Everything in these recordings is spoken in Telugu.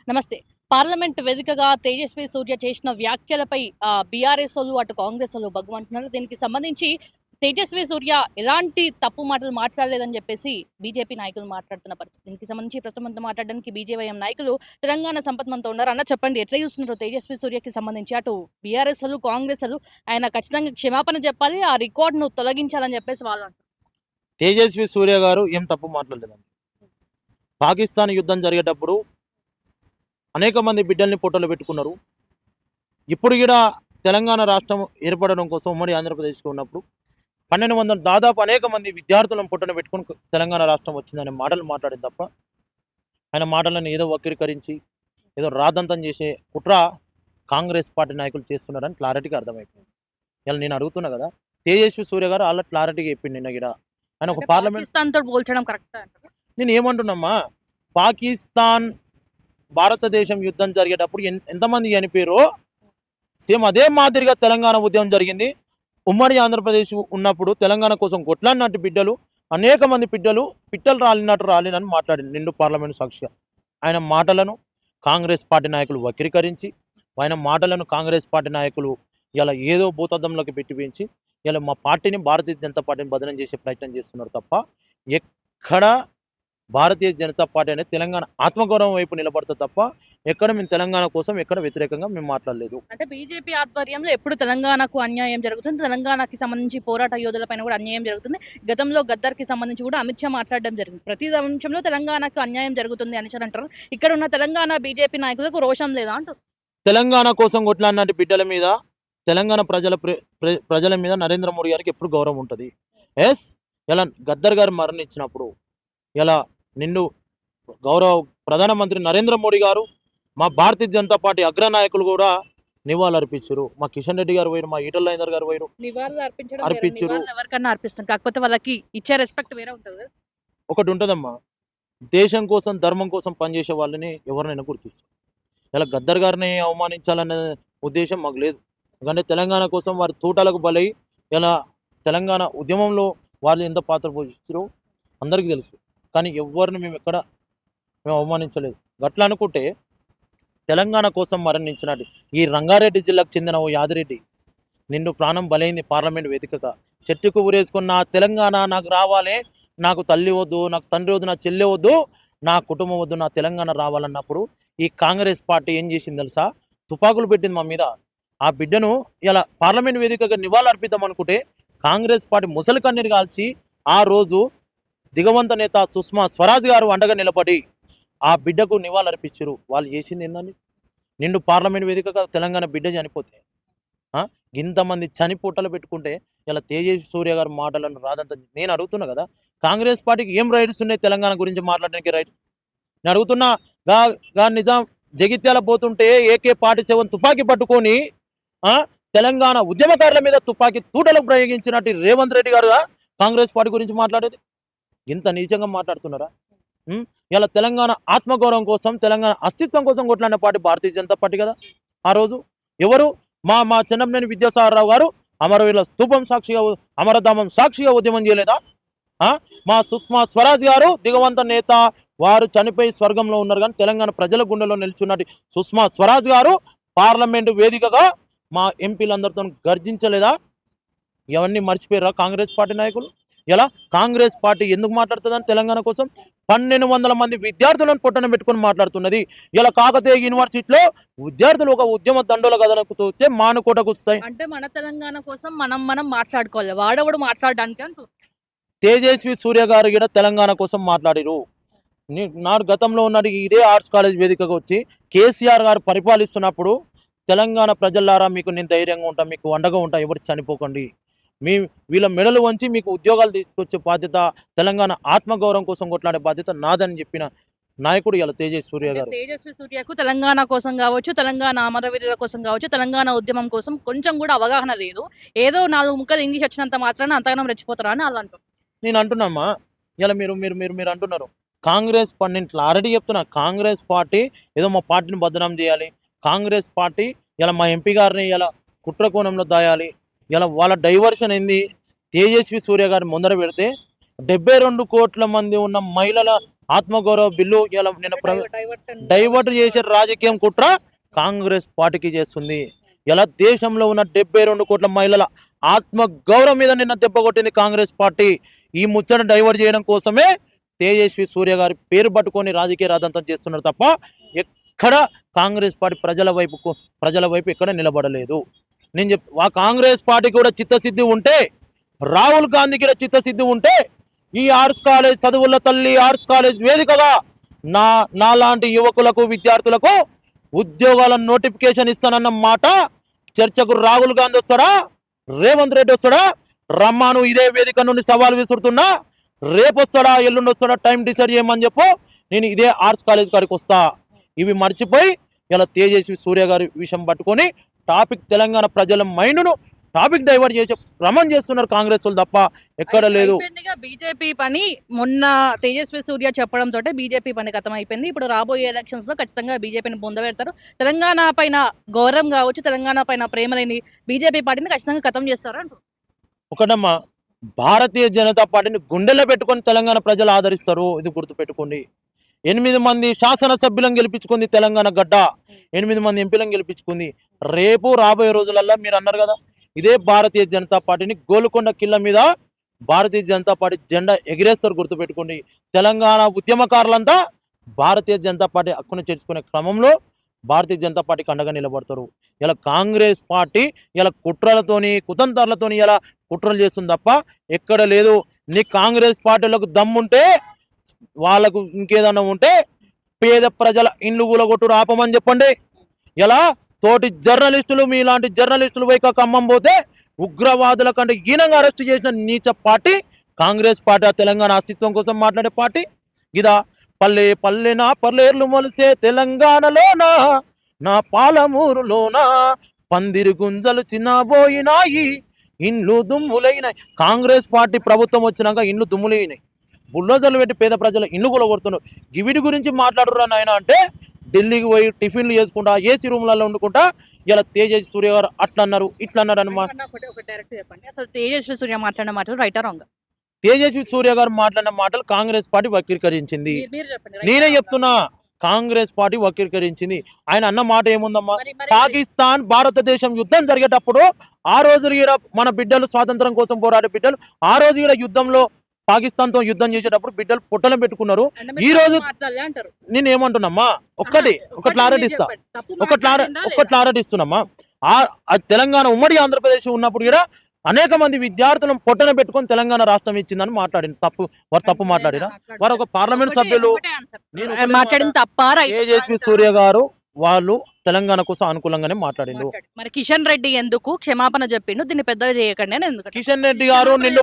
నమస్తే. పార్లమెంట్ వేదికగా తేజస్వి సూర్య చేసిన వ్యాఖ్యలపై బీఆర్ఎసోళ్ళు, అటు కాంగ్రెసోళ్ళు భగ్గుమంటున్నారు. దీనికి సంబంధించి తేజస్వి సూర్య ఎలాంటి తప్పు మాటలు మాట్లాడలేదని చెప్పేసి బీజేపీ నాయకులు మాట్లాడుతున్న పరిస్థితి. దీనికి సంబంధించి ప్రస్తుతం మనతో మాట్లాడడానికి బీజేవైఎం నాయకులు తెలంగాణ సంపత్ మనతో ఉన్నారు. అన్న చెప్పండి, ఎట్లా చూస్తున్నారు తేజస్వి సూర్యకి సంబంధించి? అటు బీఆర్ఎసోళ్ళు, కాంగ్రెసోళ్ళు ఆయన ఖచ్చితంగా క్షమాపణ చెప్పాలి, ఆ రికార్డ్‌ను తొలగించాలని చెప్పేసి వాళ్ళు అంటున్నారు. తేజస్వి సూర్య గారు ఏం తప్పు మాట్లాడలేదండి. పాకిస్తాన్ యుద్ధం జరిగేటప్పుడు అనేక మంది బిడ్డల్ని పొట్టలో పెట్టుకున్నారు. ఇప్పుడు కూడా తెలంగాణ రాష్ట్రం ఏర్పడడం కోసం ఉమ్మడి ఆంధ్రప్రదేశ్‌లో ఉన్నప్పుడు 1200 దాదాపు అనేక మంది విద్యార్థులను పొట్టన పెట్టుకొని తెలంగాణ రాష్ట్రం వచ్చిందనే మాటలు మాట్లాడింది తప్ప, ఆయన మాటలను ఏదో వక్రీకరించి, ఏదో రాద్ధాంతం చేసే కుట్ర కాంగ్రెస్ పార్టీ నాయకులు చేస్తున్నారని క్లారిటీగా అర్థమైపోయింది. ఇయాల నేను అడుగుతున్నా కదా! తేజస్వి సూర్య గారు ఆల్రెడీ క్లారిటీగా చెప్పిండు నిన్న గీడ. ఆయన ఒక అంటే పార్లమెంట్ పాకిస్తాన్‌తో పోల్చడం కరెక్టా అంటారా? నేను ఏమంటున్నామ్మా, పాకిస్తాన్ భారతదేశం యుద్ధం జరిగేటప్పుడు ఎంతమంది చనిపోయారో సేమ్ అదే మాదిరిగా తెలంగాణ ఉద్యమం జరిగింది. ఉమ్మడి ఆంధ్రప్రదేశ్ ఉన్నప్పుడు తెలంగాణ కోసం కొట్లాడినట్టు బిడ్డలు, అనేక మంది బిడ్డలు పిట్టలు రాలినట్టు రాలినని మాట్లాడింది నిండు పార్లమెంట్ సాక్షిగా. ఆయన మాటలను కాంగ్రెస్ పార్టీ నాయకులు వక్రీకరించి, ఆయన మాటలను కాంగ్రెస్ పార్టీ నాయకులు ఇలా ఏదో భూతద్దంలోకి పెట్టిపించి ఇలా మా పార్టీని, భారతీయ జనతా పార్టీని బదనం చేసే ప్రయత్నం చేస్తున్నారు తప్ప, ఎక్కడ భారతీయ జనతా పార్టీ అనేది తెలంగాణ ఆత్మగౌరవం వైపు నిలబడతా తప్ప, ఎక్కడ మేము తెలంగాణ కోసం ఎక్కడ వ్యతిరేకంగా మేము మాట్లాడలేదు. అంటే బీజేపీ ఆధ్వర్యంలో ఎప్పుడు తెలంగాణకు అన్యాయం జరుగుతుంది. తెలంగాణకి సంబంధించి పోరాట యోధులపైన కూడా అన్యాయం జరుగుతుంది. గతంలో గద్దర్‌కి సంబంధించి కూడా అమిత్ షా మాట్లాడడం జరిగింది. ప్రతి అంశంలో తెలంగాణకు అన్యాయం జరుగుతుంది అనేసి అంటారు. ఇక్కడ ఉన్న తెలంగాణ బీజేపీ నాయకులకు రోషం లేదా అంటారు. తెలంగాణ కోసం కొట్లాడినట్టు బిడ్డల మీద, తెలంగాణ ప్రజల మీద నరేంద్ర మోడీ గారికి ఎప్పుడు గౌరవం ఉంటుంది. ఎస్, ఇలా గద్దర్ గారు మరణించినప్పుడు ఇలా నిండు గౌరవ ప్రధానమంత్రి నరేంద్ర మోడీ గారు, మా భారతీయ జనతా పార్టీ అగ్రనాయకులు కూడా నివాళులు అర్పించారు. మా కిషన్ రెడ్డి గారు పోయారు, మా ఈటల రాజేందర్ గారు పోయారు, నివాళులు అర్పించడం వేరు, అర్పించారు. నివాళులు ఎవరికన్నా అర్పిస్తాం. కాకపోతే వాళ్ళకి ఇచ్చే రెస్పెక్ట్ వేరే ఉంటది కదా! ఒకటి ఉంటుందమ్మా, దేశం కోసం ధర్మం కోసం పనిచేసే వాళ్ళని ఎవరినైనా గుర్తిస్తారు. ఇలా గద్దర్ గారిని అవమానించాలనే ఉద్దేశం మాకు లేదు. ఎందుకంటే తెలంగాణ కోసం వారి తూటాలకు బలై ఇలా తెలంగాణ ఉద్యమంలో వాళ్ళు ఎంత పాత్ర పోషిస్తారో అందరికీ తెలుసు. కానీ ఎవరిని మేము అవమానించలేదు. గట్లా అనుకుంటే తెలంగాణ కోసం మరణించినట్టు ఈ రంగారెడ్డి జిల్లాకు చెందిన ఓ యాదిరెడ్డి నిండు ప్రాణం బలైంది పార్లమెంట్ వేదికగా. చెట్టుకు ఊరేసుకున్న నా తెలంగాణ నాకు రావాలి, నాకు తల్లి వద్దు, నాకు తండ్రి వద్దు, నా చెల్లె వద్దు, నా కుటుంబం వద్దు, నా తెలంగాణ రావాలన్నప్పుడు ఈ కాంగ్రెస్ పార్టీ ఏం చేసింది తెలుసా? తుపాకులు పెట్టింది మా మీద. ఆ బిడ్డను ఇలా పార్లమెంట్ వేదికగా నివాళులు అర్పిద్దాం అనుకుంటే కాంగ్రెస్ పార్టీ ముసలి కన్నీరు కాల్చి ఆ రోజు దిగవంత నేత సుష్మా స్వరాజ్ గారు అండగా నిలబడి ఆ బిడ్డకు నివాళులు అర్పించారు. వాళ్ళు చేసింది ఏందని? నిండు పార్లమెంట్ వేదికగా తెలంగాణ బిడ్డ చనిపోతే ఇంతమంది చనిపోటలు పెట్టుకుంటే ఇలా తేజస్వి సూర్య గారి మాటలను రాదంతా నేను అడుగుతున్నా కదా, కాంగ్రెస్ పార్టీకి ఏం రైట్స్ ఉన్నాయి తెలంగాణ గురించి మాట్లాడడానికి? రైట్ నేను అడుగుతున్నా. నిజాం జగిత్యాల పోతుంటే AK-47 తుపాకీ పట్టుకొని తెలంగాణ ఉద్యమకారుల మీద తుపాకీ తూటలకు ప్రయోగించినట్టు రేవంత్ రెడ్డి గారు కాంగ్రెస్ పార్టీ గురించి మాట్లాడేది ఇంత నీచంగా మాట్లాడుతున్నారా? ఇలా తెలంగాణ ఆత్మగౌరవం కోసం, తెలంగాణ అస్తిత్వం కోసం కొట్లాడిన పార్టీ భారతీయ జనతా పార్టీ కదా. ఆ రోజు ఎవరు మా చెన్నమనేని విద్యాసాగరరావు గారు అమరవీరుల స్తూపం సాక్షిగా, అమరధామం సాక్షిగా ఉద్యమం చేయలేదా? మా సుష్మా స్వరాజ్ గారు దిగవంత నేత, వారు చనిపోయి స్వర్గంలో ఉన్నారు, కానీ తెలంగాణ ప్రజల గుండెలో నిల్చున్నట్టు సుష్మా స్వరాజ్ గారు పార్లమెంటు వేదికగా మా ఎంపీలందరితో గర్జించలేదా? ఇవన్నీ మర్చిపోయారా కాంగ్రెస్ పార్టీ నాయకులు? ఇలా కాంగ్రెస్ పార్టీ ఎందుకు మాట్లాడుతుందని తెలంగాణ కోసం 1200 మంది విద్యార్థులను పొట్టన పెట్టుకొని మాట్లాడుతున్నది. ఇలా కాకతీయ యూనివర్సిటీలో విద్యార్థులు ఒక ఉద్యమ దండోల కదలకుతే మానుకోటకు వస్తాయి. అంటే మన తెలంగాణ కోసం మనం మాట్లాడుకోవాలి, వాడవడు మాట్లాడడానికి అంటూ. తేజస్వి సూర్య గారు కూడా తెలంగాణ కోసం మాట్లాడిరు. నాడు గతంలో ఉన్నది ఇదే ఆర్ట్స్ కాలేజ్ వేదికగా వచ్చి కేసీఆర్ గారు పరిపాలిస్తున్నప్పుడు తెలంగాణ ప్రజలారా మీకు నేను ధైర్యంగా ఉంటా, మీకు అండగా ఉంటా, ఎవరు చనిపోకండి, వీళ్ళ మెడలు వంచి మీకు ఉద్యోగాలు తీసుకొచ్చే బాధ్యత, తెలంగాణ ఆత్మగౌరవం కోసం కొట్లాడే బాధ్యత నాదని చెప్పిన నాయకుడు ఇలా తేజస్వి సూర్య గారు. తేజస్వి సూర్యకు తెలంగాణ కోసం కావచ్చు, తెలంగాణ అమరవీరుల కోసం కావచ్చు, తెలంగాణ ఉద్యమం కోసం కొంచెం కూడా అవగాహన లేదు. ఏదో 4 ముక్కలు ఇంగ్లీష్ వచ్చినంత మాత్రాన అంతగానం రెచ్చిపోతారా అని అలా అంటారు. నేను అంటున్నామా, ఇలా మీరు మీరు మీరు మీరు అంటున్నారు కాంగ్రెస్ పార్టీ, నేను క్లారిటీ చెప్తున్నా, కాంగ్రెస్ పార్టీ ఏదో మా పార్టీని బదనాం చేయాలి, కాంగ్రెస్ పార్టీ ఇలా మా ఎంపీ గారిని ఇలా కుట్ర కోణంలో దాయాలి, ఇలా వాళ్ళ డైవర్షన్ ఏంది? తేజస్వి సూర్య గారిని ముందర పెడితే 72 కోట్ల మంది ఉన్న మహిళల ఆత్మగౌరవ బిల్లు ఇలా డైవర్ట్ చేసే రాజకీయం కుట్ర కాంగ్రెస్ పార్టీకి చేస్తుంది. ఇలా దేశంలో ఉన్న 72 కోట్ల మహిళల ఆత్మ గౌరవం మీద నిన్న దెబ్బ కొట్టింది కాంగ్రెస్ పార్టీ. ఈ ముచ్చట డైవర్ట్ చేయడం కోసమే తేజస్వి సూర్య గారి పేరు పట్టుకొని రాజకీయ రాదంతం చేస్తున్నారు తప్ప ఎక్కడ కాంగ్రెస్ పార్టీ ప్రజల వైపు ఎక్కడ నిలబడలేదు. నేను ఆ కాంగ్రెస్ పార్టీ కూడా చిత్తశుద్ధి ఉంటే, రాహుల్ గాంధీ కూడా చిత్తశుద్ధి ఉంటే ఈ ఆర్ట్స్ కాలేజ్ చదువుల తల్లి ఆర్ట్స్ కాలేజ్ వేదికగా నాలాంటి యువకులకు విద్యార్థులకు ఉద్యోగాల నోటిఫికేషన్ ఇస్తానన్న మాట చర్చకు రాహుల్ గాంధీ వస్తాడా, రేవంత్ రెడ్డి వస్తాడా, రమ్మాను ఇదే వేదిక నుండి సవాల్ విసురుతున్నా. రేపు వస్తాడా, ఎల్లుండి వస్తాడా, టైం డిసైడ్ చేయమని చెప్పు. నేను ఇదే ఆర్ట్స్ కాలేజ్ కాడికి వస్తా. ఇవి మర్చిపోయి ఇలా తేజస్వి సూర్య గారి విషయం పట్టుకొని టాపిక్ తెలంగాణ ప్రజల మైండ్ను టాపిక్ డైవర్ట్ చేసే క్రమం చేస్తున్నారు కాంగ్రెస్ వాళ్ళు తప్ప ఎక్కడ లేదు. బీజేపీ పని మొన్న తేజస్వి సూర్య చెప్పడం తోటే బీజేపీ పని ఖతం అయిపోయింది. ఇప్పుడు రాబోయే ఎలక్షన్స్ లో ఖచ్చితంగా బీజేపీని పొందబెడతారు. తెలంగాణ పైన గౌరవం కావచ్చు, తెలంగాణ పైన ప్రేమ లేని బీజేపీ పార్టీని ఖచ్చితంగా ఖతం చేస్తారు అంటారు. ఒకటమ్మా, భారతీయ జనతా పార్టీని గుండెలో పెట్టుకొని తెలంగాణ ప్రజలు ఆదరిస్తారు. ఇది గుర్తుపెట్టుకోండి. 8 మంది శాసనసభ్యులను గెలిపించుకుంది తెలంగాణ గడ్డ, 8 మంది ఎంపీలను గెలిపించుకుంది. రేపు రాబోయే రోజులల్లో మీరు అన్నారు కదా, ఇదే భారతీయ జనతా పార్టీని గోల్కొండ కిల్ల మీద భారతీయ జనతా పార్టీ జెండా ఎగిరేస్తారు. గుర్తుపెట్టుకోండి. తెలంగాణ ఉద్యమకారులంతా భారతీయ జనతా పార్టీ హక్కును చేర్చుకునే క్రమంలో భారతీయ జనతా పార్టీకి అండగా నిలబడతారు. ఇలా కాంగ్రెస్ పార్టీ ఇలా కుట్రలతోని కుతంత్రాలతోని ఇలా కుట్రలు చేస్తుంది తప్ప ఎక్కడ లేదు. నీ కాంగ్రెస్ పార్టీలకు దమ్ముంటే, వాళ్ళకు ఇంకేదన్నా ఉంటే పేద ప్రజల ఇండ్లు కూలగొట్టుడు ఆపమని చెప్పండి. ఇలా తోటి జర్నలిస్టులు, మీలాంటి జర్నలిస్టులు పోయి ఖమ్మం పోతే ఉగ్రవాదుల కంటే హీనంగా అరెస్ట్ చేసిన నీచ పార్టీ కాంగ్రెస్ పార్టీ. తెలంగాణ అస్తిత్వం కోసం మాట్లాడే పార్టీ ఇదా. పల్లె పల్లెనా పల్లెర్లు మొలిసే తెలంగాణలోనా, నా పాలమూరులోనా పందిరి గుంజలు చిన్నబోయినాయి, ఇండ్లు దుమ్ములైనాయి. కాంగ్రెస్ పార్టీ ప్రభుత్వం వచ్చినాక ఇండ్లు దుమ్ములైనాయి. బుల్డోజర్లు పెట్టి పేద ప్రజల ఇండ్లు కూడా కొడుతున్నారు. గివిడి గురించి మాట్లాడురా నాయన అంటే ఢిల్లీకి పోయి టిఫిన్లు చేసుకుంటా ఏసీ రూమ్లలో వండుకుంటా ఇలా తేజస్వి సూర్య గారు అట్లా అన్నారు ఇట్లా అన్నారు అనమాట. అసలు తేజస్వి సూర్య మాట్లాడిన మాటలు రైట్ ఆర్ రాంగ్? తేజస్వి సూర్య గారు మాట్లాడిన మాటలు కాంగ్రెస్ పార్టీ వక్రీకరించింది. నేనే చెప్తున్నా, కాంగ్రెస్ పార్టీ వక్రీకరించింది. ఆయన అన్న మాట ఏముందమ్మా, పాకిస్తాన్ భారతదేశం యుద్ధం జరిగేటప్పుడు ఆ రోజు కూడా మన బిడ్డలు స్వాతంత్రం కోసం పోరాడే బిడ్డలు ఆ రోజు కూడా యుద్ధంలో పాకిస్తాన్ తో యుద్ధం చేసేటప్పుడు బిడ్డలు పొట్టలం పెట్టుకున్నారు. ఈ రోజు నేను ఏమంటున్నామ్మా, ఒక క్లారిటీ ఇస్తున్నామ్మా. తెలంగాణ ఉమ్మడి ఆంధ్రప్రదేశ్ ఉన్నప్పుడు కూడా అనేక మంది విద్యార్థులను పొట్టన పెట్టుకొని తెలంగాణ రాష్ట్రం ఇచ్చిందని మాట్లాడింది. తప్పు మాట్లాడినా వారు ఒక పార్లమెంట్ సభ్యులు మాట్లాడింది తప్ప? తేజస్వి సూర్య గారు వాళ్ళు తెలంగాణ కోసం అనుకూలంగానే మాట్లాడిండు. మరి కిషన్ రెడ్డి ఎందుకు క్షమాపణ చెప్పిండు, దీన్ని పెద్దగా చేయకండి అని ఎందుకు? కిషన్ రెడ్డి గారు నిన్ను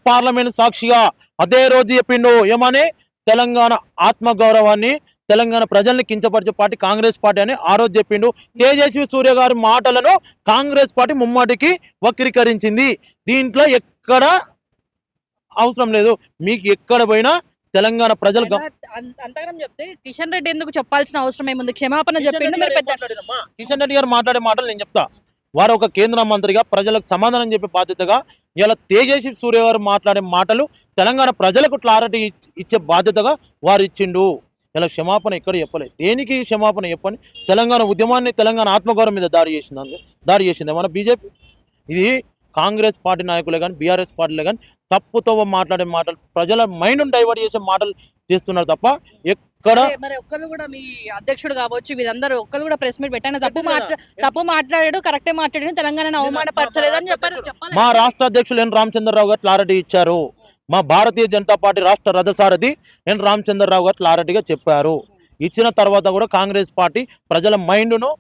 పార్లమెంట్ సాక్షిగా అదే రోజు చెప్పిండు ఏమని, తెలంగాణ ఆత్మగౌరవాన్ని తెలంగాణ ప్రజల్ని కించపరిచే పార్టీ కాంగ్రెస్ పార్టీ అని ఆ రోజు చెప్పిండు. తేజస్వి సూర్య గారి మాటలను కాంగ్రెస్ పార్టీ ముమ్మాటికి వక్రీకరించింది. దీంట్లో ఎక్కడ అవసరం లేదు. మీకు ఎక్కడ పోయినా తెలంగాణ ప్రజలు అంతగానం చెప్తే కిషన్ రెడ్డి ఎందుకు చెప్పాల్సిన అవసరం ఏముంది? క్షమాపణ చెప్పిండు. కిషన్ రెడ్డి గారు మాట్లాడే మాటలు నేను చెప్తా. వారు ఒక కేంద్ర మంత్రిగా ప్రజలకు సమాధానం చెప్పే బాధ్యతగా ఇలా తేజస్వి సూర్య గారు మాట్లాడే మాటలు తెలంగాణ ప్రజలకు క్లారిటీ ఇచ్చే బాధ్యతగా వారు ఇచ్చిండు. ఇలా క్షమాపణ ఎక్కడ చెప్పలేదు. దేనికి క్షమాపణ చెప్పని తెలంగాణ ఉద్యమాన్ని తెలంగాణ ఆత్మగౌరవం మీద దాడి చేసింది మన బీజేపీ. ఇది కాంగ్రెస్ పార్టీ నాయకులే కానీ బీఆర్ఎస్ పార్టీలే కానీ తప్పుతో మాట్లాడే మాటలు, ప్రజల మైండ్ డైవర్ట్ చేసే మాటలు చేస్తున్నారు తప్ప ఎక్కడ. మరి ఒక్కరు కూడా మీ అధ్యక్షుడు కావచ్చు, వీరందరూ ఒక్కరు కూడా ప్రెస్ మీట్ పెట్టాను తప్పు మాట్లాడాడు, కరెక్టే మాట్లాడాడు, తెలంగాణ అవమానపరచలేదు అని చెప్పారు. మా రాష్ట్ర అధ్యక్షులు ఎన్ రామచంద్రరావు గారు క్లారిటీ ఇచ్చారు. మా భారతీయ జనతా పార్టీ రాష్ట్ర రథసారథి ఎన్ రామచంద్రరావు గారు క్లారిటీగా చెప్పారు. ఇచ్చిన తర్వాత కూడా కాంగ్రెస్ పార్టీ ప్రజల మైండ్ను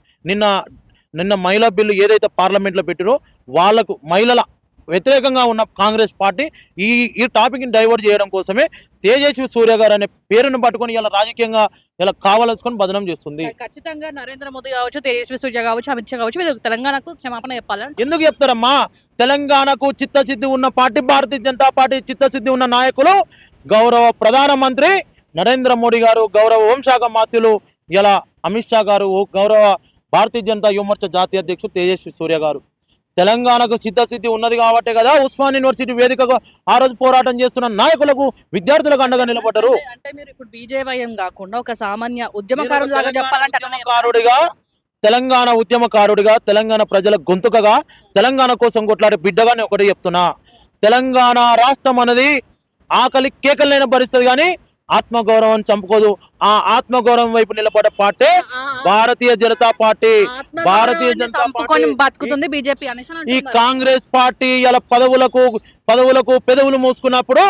నిన్న మహిళా బిల్లు ఏదైతే పార్లమెంట్లో పెట్టిరో వాళ్ళకు మహిళల వ్యతిరేకంగా ఉన్న కాంగ్రెస్ పార్టీ ఈ టాపిక్ని డైవర్ట్ చేయడం కోసమే తేజస్వి సూర్య గారు అనే పేరును పట్టుకొని ఇలా రాజకీయంగా ఇలా కావాలనుకొని బదనం చేస్తుంది. ఖచ్చితంగా నరేంద్ర మోదీ కావచ్చు, తేజస్వి సూర్య కావచ్చు, అమిత్ షా కావచ్చు, వీళ్ళు తెలంగాణకు క్షమాపణ చెప్పాలని ఎందుకు చెప్తారమ్మా? తెలంగాణకు చిత్తశుద్ధి ఉన్న పార్టీ భారతీయ జనతా పార్టీ, చిత్తశుద్ధి ఉన్న నాయకులు గౌరవ ప్రధానమంత్రి నరేంద్ర మోడీ గారు, గౌరవ హోంశాఖ మంత్రులు ఇలా అమిత్ షా గారు, గౌరవ భారతీయ జనతా యువమోర్చా జాతీయ అధ్యక్షుడు తేజస్వి సూర్య గారు తెలంగాణకు సిద్ధసిద్ధి ఉన్నది కాబట్టే కదా ఉస్మాన్ యూనివర్సిటీ వేదికగా ఆ రోజు పోరాటం చేస్తున్న నాయకులకు విద్యార్థులకు అండగా నిలబడ్డారు. అంటే మీరు ఇప్పుడు బీజేవైఎం కాకుండా ఒక సామాన్య ఉద్యమకారులు లాగా చెప్పాలంటే అట్లనే చెప్పాలా? ఉద్యమకారుడిగా, తెలంగాణ ఉద్యమకారుడిగా, తెలంగాణ ప్రజల గొంతుకగా, తెలంగాణ కోసం కొట్లాడే బిడ్డగా నేను ఒకటి చెప్తున్నా. తెలంగాణ రాష్ట్రం అనేది ఆకలి కేకలైనా భరిస్తుంది కానీ ఆత్మగౌరవం చంపుకోదు. ఆ ఆత్మగౌరవం వైపు నిలబడే పార్టీ భారతీయ జనతా పార్టీ. భారతీయ జనతా చంపుకొని పార్టీ బతుకుతుంది బీజేపీ అనేసి అని ఈ అంటున్నారు. కాంగ్రెస్ పార్టీ ఇలా పదవులకు పెదవులు మూసుకున్నప్పుడు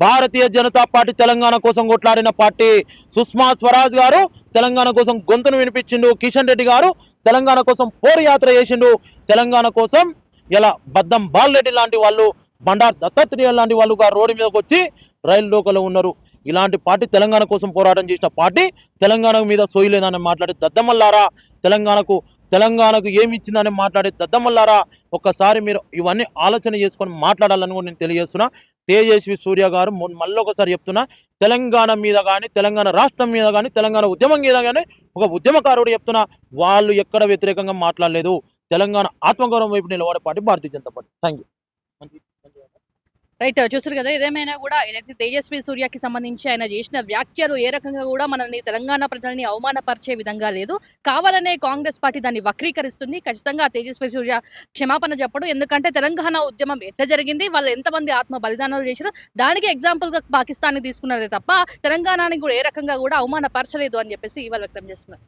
భారతీయ జనతా పార్టీ తెలంగాణ కోసం కొట్లాడిన పార్టీ. సుష్మా స్వరాజ్ గారు తెలంగాణ కోసం గొంతును వినిపించిండు. కిషన్ రెడ్డి గారు తెలంగాణ కోసం పోరు యాత్ర చేసిండు. తెలంగాణ కోసం ఇలా బద్దం బాలరెడ్డి లాంటి వాళ్ళు, బండారు దత్తాత్రేయ లాంటి వాళ్ళు రోడ్డు మీదకి వచ్చి రైలు లోకలో ఉన్నారు. ఇలాంటి పార్టీ తెలంగాణ కోసం పోరాటం చేసిన పార్టీ తెలంగాణ మీద సోయలేదని మాట్లాడే దద్దమల్లారా, తెలంగాణకు ఏమి ఇచ్చిందని మాట్లాడే దద్దమల్లారా, ఒక్కసారి మీరు ఇవన్నీ ఆలోచన చేసుకొని మాట్లాడాలని కూడా నేను తెలియజేస్తున్నా. తేజస్వి సూర్య గారు మళ్ళీ ఒకసారి చెప్తున్నా, తెలంగాణ మీద కానీ, తెలంగాణ రాష్ట్రం మీద కానీ, తెలంగాణ ఉద్యమం మీద కానీ ఒక ఉద్యమకారుడు చెప్తున్నా, వాళ్ళు ఎక్కడ వ్యతిరేకంగా మాట్లాడలేదు. తెలంగాణ ఆత్మగౌరవం వైపు నిలబడే party Bharatiya Janata party. Thank you. Right, చూసారు కదా. ఏదేమైనా కూడా ఏదైతే తేజస్వి సూర్యకి సంబంధించి ఆయన చేసిన వ్యాఖ్యలు ఏ రకంగా కూడా మనల్ని తెలంగాణ ప్రజల్ని అవమానపరిచే విధంగా లేదు. కావాలనే కాంగ్రెస్ పార్టీ దాన్ని వక్రీకరిస్తుంది. ఖచ్చితంగా తేజస్వి సూర్య క్షమాపణ చెప్పడు. ఎందుకంటే తెలంగాణ ఉద్యమం ఎట్లా జరిగింది, వాళ్ళు ఎంతమంది ఆత్మ బలిదానాలు చేశారో దానికి ఎగ్జాంపుల్ గా పాకిస్తాన్ తీసుకున్నారే తప్ప తెలంగాణని కూడా ఏ రకంగా కూడా అవమానపరచలేదు అని చెప్పేసి ఇవాళ వ్యక్తం చేస్తున్నారు.